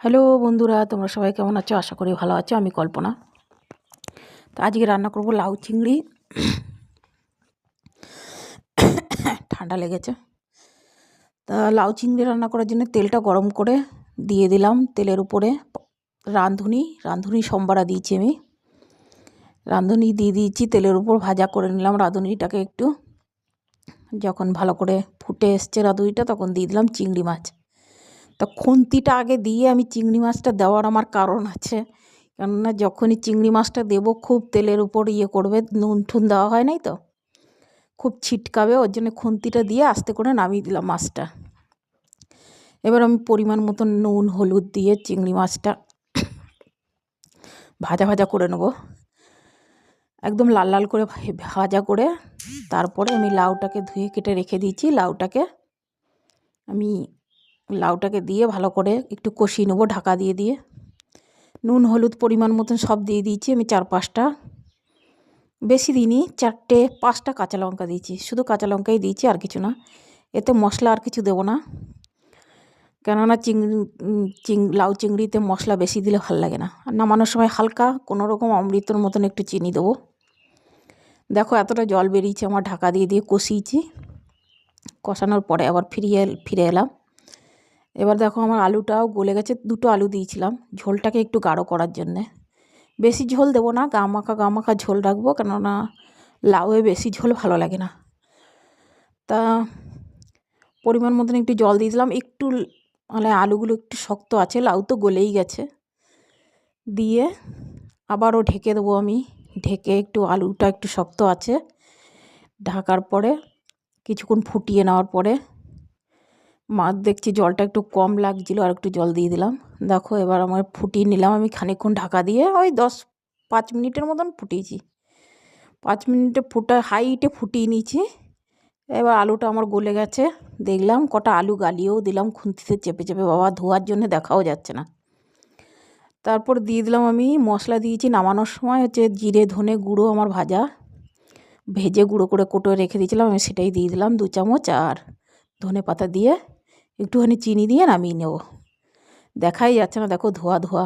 Hello বন্ধুরা, তোমরা সবাই কেমন আছো? আশা করি ভালো আছো। আমি কল্পনা। তো আজকে রান্না করব লাউ চিংড়ি। ঠান্ডা লেগেছে। তা লাউ চিংড়ি রান্না করার জন্য তেলটা গরম করে দিয়ে দিলাম। তেলের উপরে রাঁধুনি সম্বারা দিয়েছি আমি। রাঁধুনি দিয়ে দিয়েছি, তেলের উপর ভাজা করে নিলাম রাঁধুনিটাকে একটু। যখন ভালো করে ফুটে এসছে রাঁধুনিটা, তখন দিয়ে দিলাম চিংড়ি মাছ। তা খুন্তিটা আগে দিয়ে আমি চিংড়ি মাছটা দেওয়ার আমার কারণ আছে। কেননা যখনই চিংড়ি মাছটা দেবো খুব তেলের উপর করবে, নুন ঠুন দেওয়া হয় নাই তো, খুব ছিটকাবে। ওর জন্য খুন্তিটা দিয়ে আস্তে করে নামিয়ে দিলাম মাছটা। এবার আমি পরিমাণ মতন নুন হলুদ দিয়ে চিংড়ি মাছটা ভাজা ভাজা করে নেব, একদম লাল লাল করে ভাজা করে। তারপরে আমি লাউটাকে ধুয়ে কেটে রেখে দিয়েছি। লাউটাকে দিয়ে ভালো করে একটু কষিয়ে নেবো ঢাকা দিয়ে দিয়ে। নুন হলুদ পরিমাণ মতন সব দিয়ে দিয়েছি আমি। 4-5টা, বেশি দিইনি, 4-5টা কাঁচা লঙ্কা দিয়েছি। শুধু কাঁচা লঙ্কাই দিয়েছি, আর কিছু না। এতে মশলা আর কিছু দেবো না, কেননা লাউ চিংড়িতে মশলা বেশি দিলে ভালো লাগে না। আর নামানোর সময় হালকা কোনো রকম অমৃতর মতন একটু চিনি দেবো। দেখো এতটা জল বেরিয়েছে আমার, ঢাকা দিয়ে দিয়ে কষিয়েছি। কষানোর পরে আবার ফিরে এলাম। এবার দেখো আমার আলুটাও গলে গেছে। 2টো আলু দিয়েছিলাম ঝোলটাকে একটু গাঢ় করার জন্যে। বেশি ঝোল দেবো না, গা মাখা ঝোল রাখবো, কেননা লাউয়ে বেশি ঝোল ভালো লাগে না। তা পরিমাণ মতন একটু জল দিয়ে দিলাম। একটু মানে আলুগুলো একটু শক্ত আছে, লাউ তো গলেই গেছে। দিয়ে আবারও ঢেকে দেবো আমি। ঢেকে আলুটা একটু শক্ত আছে, ঢাকার পরে কিছুক্ষণ ফুটিয়ে নেওয়ার পরে দেখছি জলটা একটু কম লাগছিলো, আর একটু জল দিয়ে দিলাম। দেখো এবার আমার ফুটিয়ে নিলাম আমি খানিকক্ষণ ঢাকা দিয়ে। ওই 10-5 মিনিটের মতন ফুটিয়েছি। 5 মিনিটে হাইটে ফুটিয়ে নিয়েছি। এবার আলুটা আমার গলে গেছে। দেখলাম কটা আলু গালিয়েও দিলাম খুন্তিতে চেপে চেপে, বাবা ধোয়ার জন্য দেখাও যাচ্ছে না। তারপর দিয়ে দিলাম আমি মশলা দিয়েছি নামানোর সময়, জিরে ধনে গুঁড়ো আমার ভেজে গুঁড়ো করে কোটো রেখে দিয়েছিলাম আমি, সেটাই দিয়ে দিলাম 2 চামচ। আর ধনে পাতা দিয়ে একটুখানি চিনি দিয়ে নামিয়ে নেব। দেখাই যাচ্ছে না, দেখো ধোয়া ধোয়া।